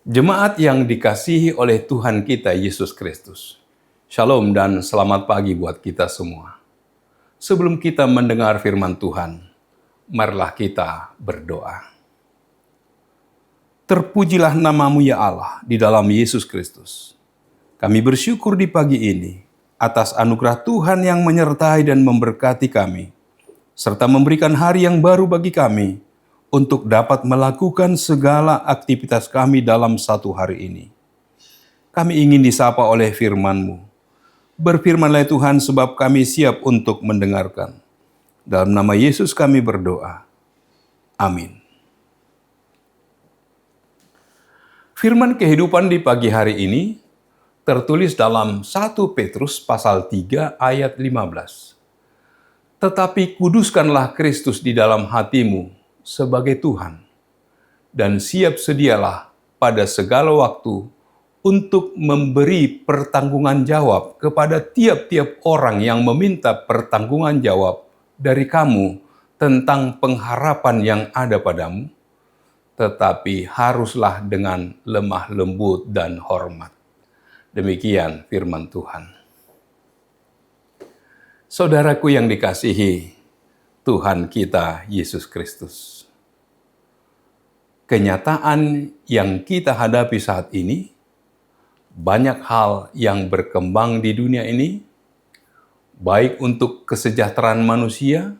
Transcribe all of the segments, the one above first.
Jemaat yang dikasihi oleh Tuhan kita Yesus Kristus. Shalom dan selamat pagi buat kita semua. Sebelum kita mendengar firman Tuhan, marilah kita berdoa. Terpujilah namamu ya Allah di dalam Yesus Kristus. Kami bersyukur di pagi ini atas anugerah Tuhan yang menyertai dan memberkati kami, serta memberikan hari yang baru bagi kami, untuk dapat melakukan segala aktivitas kami dalam satu hari ini. Kami ingin disapa oleh firman-Mu. Berfirmanlah Tuhan, sebab kami siap untuk mendengarkan. Dalam nama Yesus kami berdoa. Amin. Firman kehidupan di pagi hari ini tertulis dalam 1 Petrus pasal 3 ayat 15. Tetapi kuduskanlah Kristus di dalam hatimu sebagai Tuhan, dan siap sedialah pada segala waktu untuk memberi pertanggungan jawab kepada tiap-tiap orang yang meminta pertanggungan jawab dari kamu tentang pengharapan yang ada padamu, tetapi haruslah dengan lemah lembut dan hormat. Demikian firman Tuhan. Saudaraku yang dikasihi Tuhan kita Yesus Kristus. Kenyataan yang kita hadapi saat ini, banyak hal yang berkembang di dunia ini, baik untuk kesejahteraan manusia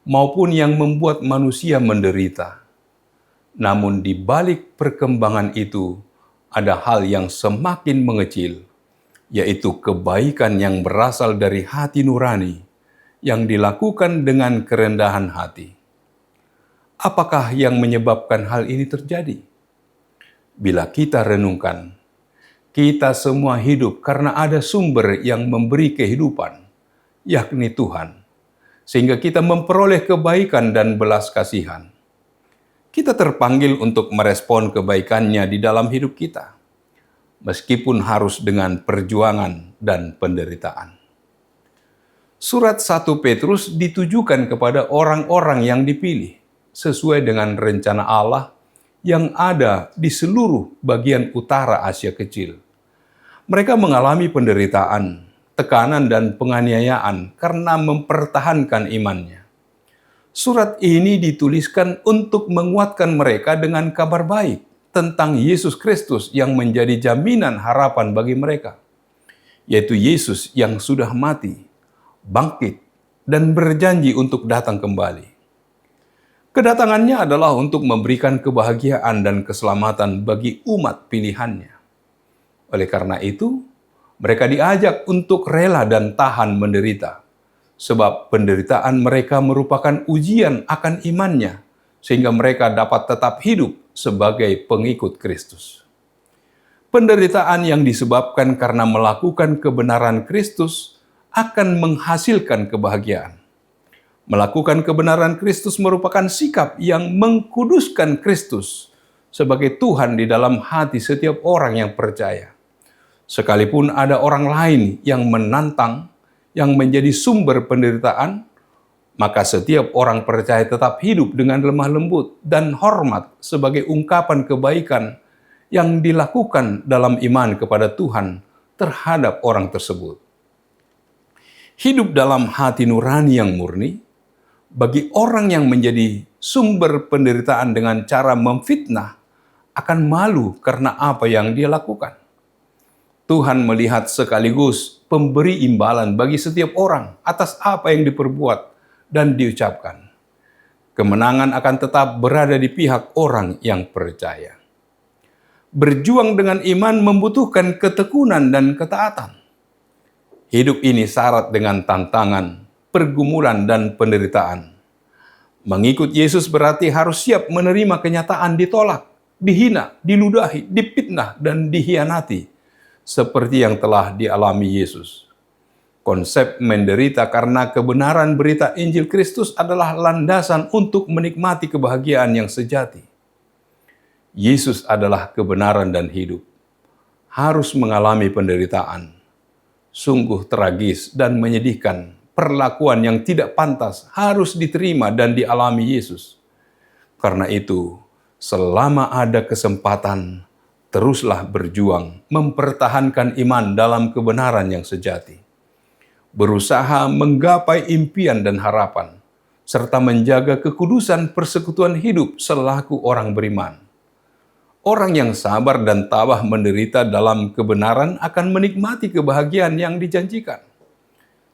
maupun yang membuat manusia menderita. Namun di balik perkembangan itu, ada hal yang semakin mengecil, yaitu kebaikan yang berasal dari hati nurani, yang dilakukan dengan kerendahan hati. Apakah yang menyebabkan hal ini terjadi? Bila kita renungkan, kita semua hidup karena ada sumber yang memberi kehidupan, yakni Tuhan, sehingga kita memperoleh kebaikan dan belas kasihan. Kita terpanggil untuk merespon kebaikannya di dalam hidup kita, meskipun harus dengan perjuangan dan penderitaan. Surat 1 Petrus ditujukan kepada orang-orang yang dipilih sesuai dengan rencana Allah yang ada di seluruh bagian utara Asia Kecil. Mereka mengalami penderitaan, tekanan, dan penganiayaan karena mempertahankan imannya. Surat ini dituliskan untuk menguatkan mereka dengan kabar baik tentang Yesus Kristus yang menjadi jaminan harapan bagi mereka, yaitu Yesus yang sudah mati, bangkit, dan berjanji untuk datang kembali. Kedatangannya adalah untuk memberikan kebahagiaan dan keselamatan bagi umat pilihannya. Oleh karena itu, mereka diajak untuk rela dan tahan menderita, sebab penderitaan mereka merupakan ujian akan imannya, sehingga mereka dapat tetap hidup sebagai pengikut Kristus. Penderitaan yang disebabkan karena melakukan kebenaran Kristus akan menghasilkan kebahagiaan. Melakukan kebenaran Kristus merupakan sikap yang mengkuduskan Kristus sebagai Tuhan di dalam hati setiap orang yang percaya. Sekalipun ada orang lain yang menantang, yang menjadi sumber penderitaan, maka setiap orang percaya tetap hidup dengan lemah lembut dan hormat sebagai ungkapan kebaikan yang dilakukan dalam iman kepada Tuhan terhadap orang tersebut. Hidup dalam hati nurani yang murni, bagi orang yang menjadi sumber penderitaan dengan cara memfitnah, akan malu karena apa yang dia lakukan. Tuhan melihat sekaligus pemberi imbalan bagi setiap orang atas apa yang diperbuat dan diucapkan. Kemenangan akan tetap berada di pihak orang yang percaya. Berjuang dengan iman membutuhkan ketekunan dan ketaatan. Hidup ini syarat dengan tantangan, pergumulan, dan penderitaan. Mengikut Yesus berarti harus siap menerima kenyataan ditolak, dihina, diludahi, difitnah, dan dikhianati, seperti yang telah dialami Yesus. Konsep menderita karena kebenaran berita Injil Kristus adalah landasan untuk menikmati kebahagiaan yang sejati. Yesus adalah kebenaran dan hidup. Harus mengalami penderitaan. Sungguh tragis dan menyedihkan. Perlakuan yang tidak pantas harus diterima dan dialami Yesus. Karena itu, selama ada kesempatan, teruslah berjuang mempertahankan iman dalam kebenaran yang sejati, berusaha menggapai impian dan harapan, serta menjaga kekudusan persekutuan hidup selaku orang beriman. Orang yang sabar dan tabah menderita dalam kebenaran akan menikmati kebahagiaan yang dijanjikan.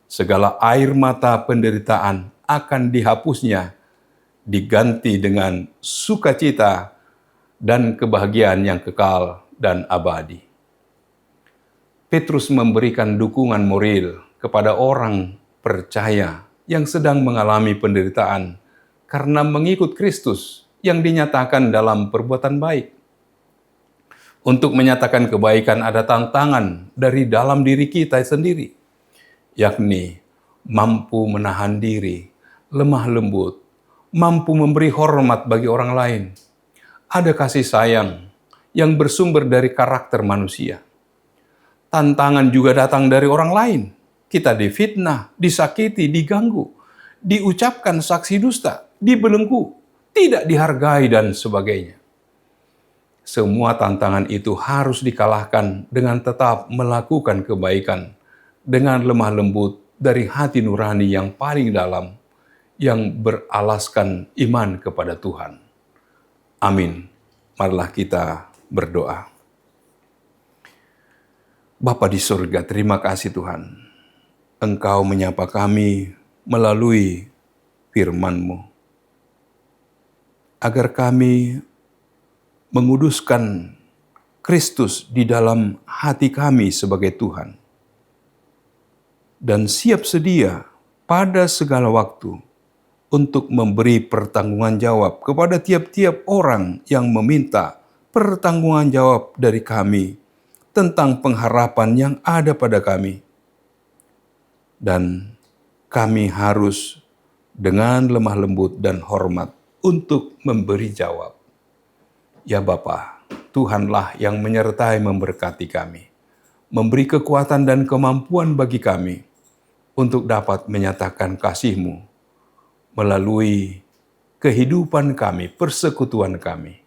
Segala air mata penderitaan akan dihapusnya, diganti dengan sukacita dan kebahagiaan yang kekal dan abadi. Petrus memberikan dukungan moral kepada orang percaya yang sedang mengalami penderitaan karena mengikut Kristus yang dinyatakan dalam perbuatan baik. Untuk menyatakan kebaikan ada tantangan dari dalam diri kita sendiri, yakni mampu menahan diri, lemah lembut, mampu memberi hormat bagi orang lain. Ada kasih sayang yang bersumber dari karakter manusia. Tantangan juga datang dari orang lain. Kita difitnah, disakiti, diganggu, diucapkan saksi dusta, dibelenggu, tidak dihargai, dan sebagainya. Semua tantangan itu harus dikalahkan dengan tetap melakukan kebaikan, dengan lemah lembut dari hati nurani yang paling dalam, yang beralaskan iman kepada Tuhan. Amin. Marilah kita berdoa. Bapa di surga, terima kasih Tuhan. Engkau menyapa kami melalui firman-Mu, agar kami menguduskan Kristus di dalam hati kami sebagai Tuhan, dan siap sedia pada segala waktu untuk memberi pertanggungan jawab kepada tiap-tiap orang yang meminta pertanggungan jawab dari kami tentang pengharapan yang ada pada kami. Dan kami harus dengan lemah lembut dan hormat untuk memberi jawab. Ya Bapa, Tuhanlah yang menyertai memberkati kami, memberi kekuatan dan kemampuan bagi kami untuk dapat menyatakan kasih-Mu melalui kehidupan kami, persekutuan kami.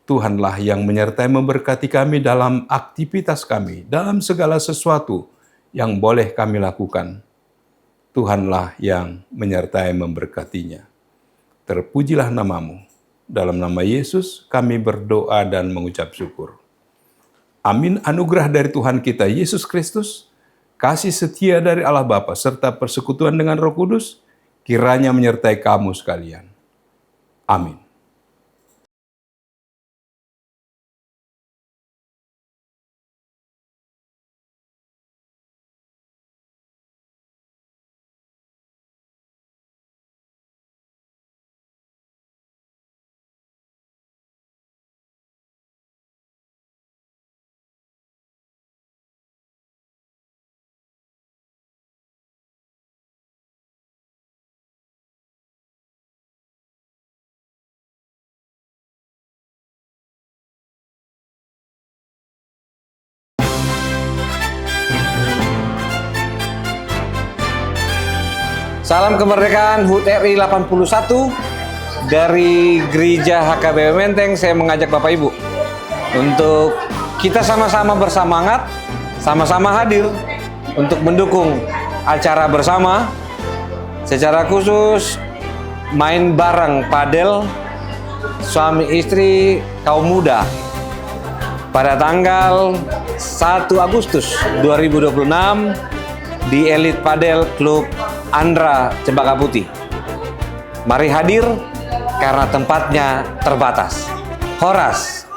Tuhanlah yang menyertai memberkati kami dalam aktivitas kami, dalam segala sesuatu yang boleh kami lakukan. Tuhanlah yang menyertai memberkatinya. Terpujilah nama-Mu. Dalam nama Yesus kami berdoa dan mengucap syukur. Amin. Anugerah dari Tuhan kita Yesus Kristus, kasih setia dari Allah Bapa, serta persekutuan dengan Roh Kudus, kiranya menyertai kamu sekalian. Amin. Salam kemerdekaan HUT RI 81 dari Gereja HKBP Menteng. Saya mengajak Bapak Ibu untuk kita sama-sama bersemangat, sama-sama hadir untuk mendukung acara bersama, secara khusus main bareng padel suami istri kaum muda pada tanggal 1 Agustus 2026 di Elite Padel Klub Andra Cempaka Putih. Mari hadir karena tempatnya terbatas. Horas.